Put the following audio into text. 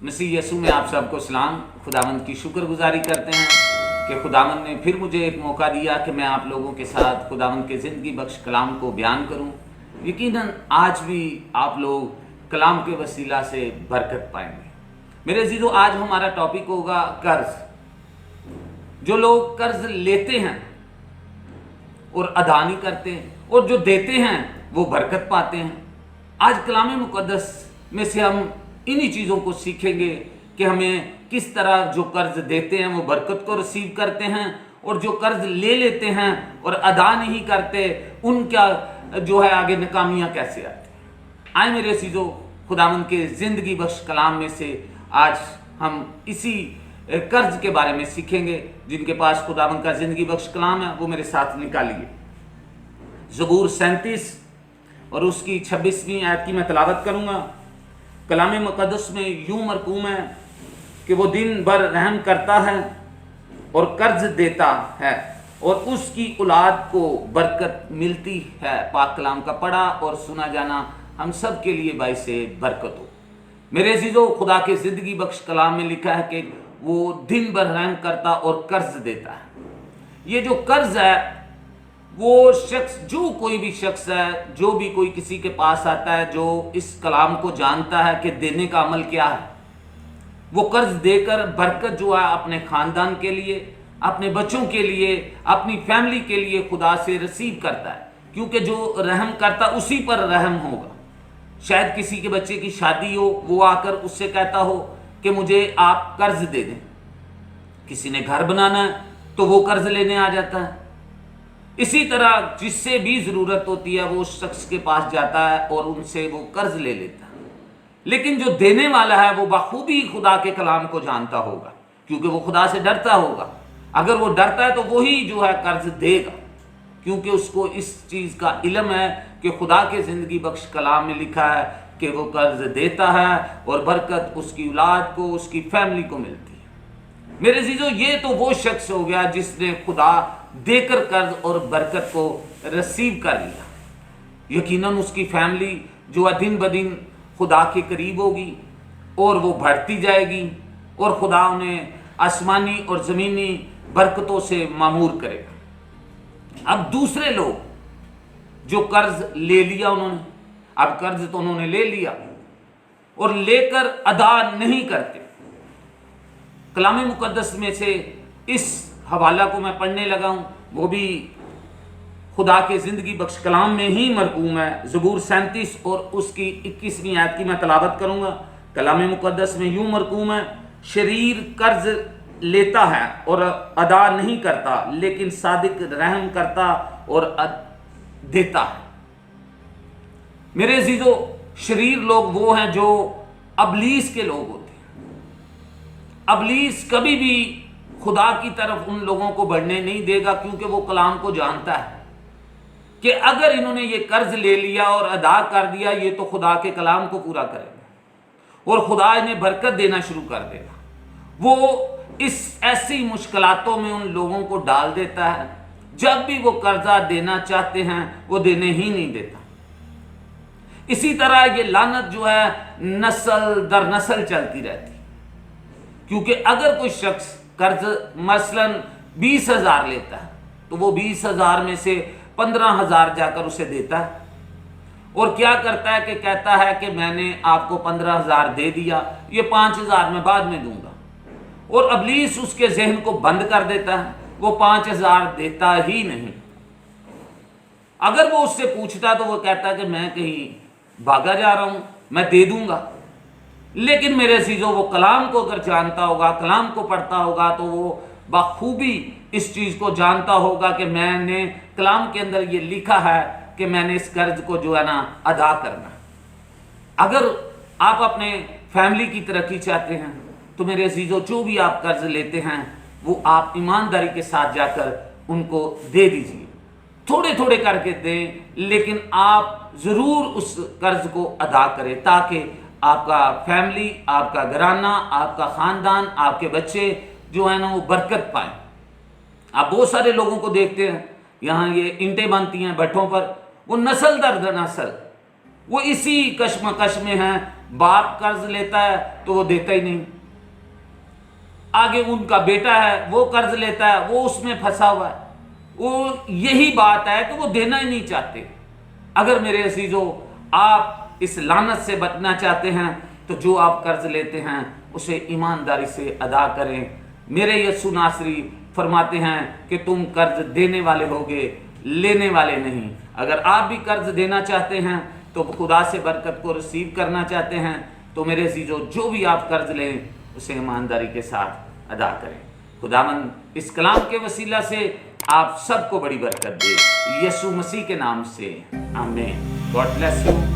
मसीह यसू में आप सबको सलाम। खुदावंद की शुक्रगुजारी करते हैं कि खुदावंद ने फिर मुझे एक मौका दिया कि मैं आप लोगों के साथ खुदावंद के ज़िंदगी बख्श कलाम को बयान करूं। यकीनन आज भी आप लोग कलाम के वसीला से बरकत पाएंगे। मेरे अजीजों, आज हमारा टॉपिक होगा कर्ज। जो लोग कर्ज लेते हैं और अदा नहीं करते और जो देते हैं वो बरकत पाते हैं। आज कलाम मुकद्दस में से हम इन्हीं चीज़ों को सीखेंगे कि हमें किस तरह जो कर्ज देते हैं वो बरकत को रिसीव करते हैं और जो कर्ज ले लेते हैं और अदा नहीं करते उनका जो है आगे नाकामियाँ कैसे आती हैं। आए मेरे अजीजों, खुदावंद के ज़िंदगी बख्श कलाम में से आज हम इसी कर्ज के बारे में सीखेंगे। जिनके पास खुदावंद का ज़िंदगी बख्श कलाम है वो मेरे साथ निकालिए। ज़बूर 37 और उसकी 26वीं आयत की मैं तलावत करूँगा। कलाम मुकद्दस में यूं मरकूम है कि वो दिन भर रहम करता है और कर्ज देता है और उसकी औलाद को बरकत मिलती है। पाक कलाम का पढ़ा और सुना जाना हम सब के लिए बाइस बरकत हो। मेरे अजीजों, खुदा के ज़िंदगी बख्श कलाम में लिखा है कि वो दिन भर रहम करता और कर्ज देता है। ये जो कर्ज है वो शख्स, जो कोई भी शख्स है, जो भी कोई किसी के पास आता है, जो इस कलाम को जानता है कि देने का अमल क्या है, वो कर्ज देकर बरकत जो है अपने ख़ानदान के लिए, अपने बच्चों के लिए, अपनी फैमिली के लिए खुदा से रिसीव करता है। क्योंकि जो रहम करता उसी पर रहम होगा। शायद किसी के बच्चे की शादी हो, वो आकर उससे कहता हो कि मुझे आप कर्ज दे दें। किसी ने घर बनाना है तो वो कर्ज लेने आ जाता है। इसी तरह जिससे भी ज़रूरत होती है वो उस शख्स के पास जाता है और उनसे वो कर्ज ले लेता है। लेकिन जो देने वाला है वो बखूबी खुदा के कलाम को जानता होगा, क्योंकि वो खुदा से डरता होगा। अगर वो डरता है तो वही जो है कर्ज देगा, क्योंकि उसको इस चीज़ का इल्म है कि खुदा के ज़िंदगी बख्श कलाम में लिखा है कि वो कर्ज देता है और बरकत उसकी औलाद को, उसकी फैमिली को मिलती है। मेरे अजीजों, ये तो वो शख्स हो गया जिसने खुदा देकर कर्ज और बरकत को रिसीव कर लिया। यकीनन उसकी फैमिली जो है दिन ब दिन खुदा के करीब होगी और वो बढ़ती जाएगी और खुदा उन्हें आसमानी और ज़मीनी बरकतों से मामूर करेगा। अब दूसरे लोग जो कर्ज ले लिया उन्होंने, अब कर्ज तो उन्होंने ले लिया और लेकर अदा नहीं करते। कलाम मुकद्दस में से इस हवाला को मैं पढ़ने लगा हूँ, वो भी खुदा के ज़िंदगी बख्श कलाम में ही मरकूम है। ज़बूर 37 और उसकी 21वीं आयत की मैं तलावत करूँगा। कलाम मुकद्दस में यूँ मरकूम है, शरीर कर्ज लेता है और अदा नहीं करता, लेकिन सादिक रहम करता और देता है। मेरे अजीजों, शरीर लोग वो हैं जो अबलीस के लोग होते हैं। अबलीस कभी भी खुदा की तरफ उन लोगों को बढ़ने नहीं देगा, क्योंकि वो कलाम को जानता है कि अगर इन्होंने ये कर्ज ले लिया और अदा कर दिया, ये तो खुदा के कलाम को पूरा करेगा और खुदा इन्हें बरकत देना शुरू कर देगा। वो इस ऐसी मुश्किलातों में उन लोगों को डाल देता है, जब भी वो कर्जा देना चाहते हैं वो देने ही नहीं देता। इसी तरह ये लानत जो है नस्ल दर नस्ल चलती रहती, क्योंकि अगर कोई शख्स कर्ज मसलन 20,000 लेता है तो वो 20,000 में से 15,000 जाकर उसे देता है और क्या करता है कि कहता है कि मैंने आपको 15,000 दे दिया, ये 5,000 मैं बाद में दूंगा। और अबलीस उसके जहन को बंद कर देता है, वो 5,000 देता ही नहीं। अगर वो उससे पूछता तो वो कहता है कि मैं कहीं भागा जा रहा हूं, मैं दे दूंगा। लेकिन मेरे अजीजों, वो कलाम को अगर जानता होगा, कलाम को पढ़ता होगा, तो वो बखूबी इस चीज़ को जानता होगा कि मैंने कलाम के अंदर ये लिखा है कि मैंने इस कर्ज को जो है ना अदा करना। अगर आप अपने फैमिली की तरक्की चाहते हैं तो मेरे अजीजों, जो भी आप कर्ज लेते हैं वो आप ईमानदारी के साथ जाकर उनको दे दीजिए। थोड़े थोड़े करके दें, लेकिन आप ज़रूर उस कर्ज को अदा करें, ताकि आपका फैमिली, आपका घराना, आपका ख़ानदान, आपके बच्चे जो है ना वो बरकत पाएँ। आप बहुत सारे लोगों को देखते हैं, यहाँ ये ईंटें बनती हैं भट्ठों पर, वो नस्ल दर नस्ल वो इसी कश्मकश में है। बाप कर्ज लेता है तो वो देता ही नहीं, आगे उनका बेटा है वो कर्ज लेता है, वो उसमें फंसा हुआ है। वो यही बात है कि वो देना ही नहीं चाहते। अगर मेरे अजीजों आप इस लानत से बचना चाहते हैं तो जो आप कर्ज लेते हैं उसे ईमानदारी से अदा करें। मेरे यीशु नासरी फरमाते हैं कि तुम कर्ज देने वाले होगे, लेने वाले नहीं। अगर आप भी कर्ज देना चाहते हैं तो खुदा से बरकत को रिसीव करना चाहते हैं तो मेरे अजीजों जो भी आप कर्ज लें उसे ईमानदारी के साथ अदा करें। खुदावंद इस कलाम के वसीला से आप सबको बड़ी बरकत दे, यीशु मसीह के नाम से, आमीन। God bless you.